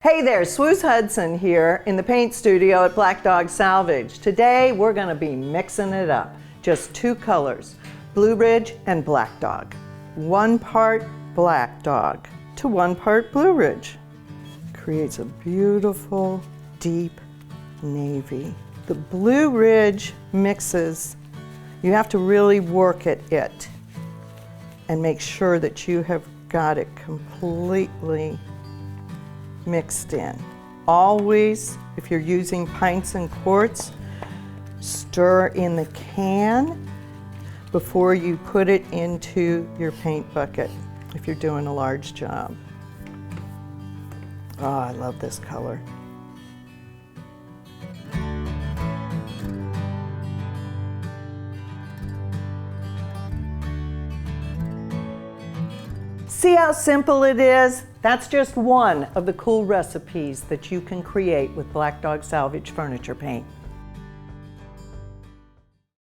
Hey there, Swooz Hudson here in the paint studio at Black Dog Salvage. Today we're going to be mixing it up. Just two colors, Blue Ridge and Black Dog. 1 part Black Dog to 1 part Blue Ridge. Creates a beautiful deep navy. The Blue Ridge mixes, you have to really work at it and make sure that you have got it completely mixed in. Always, if you're using pints and quarts, stir in the can before you put it into your paint bucket if you're doing a large job. Oh, I love this color. See how simple it is? That's just one of the cool recipes that you can create with Black Dog Salvage Furniture Paint.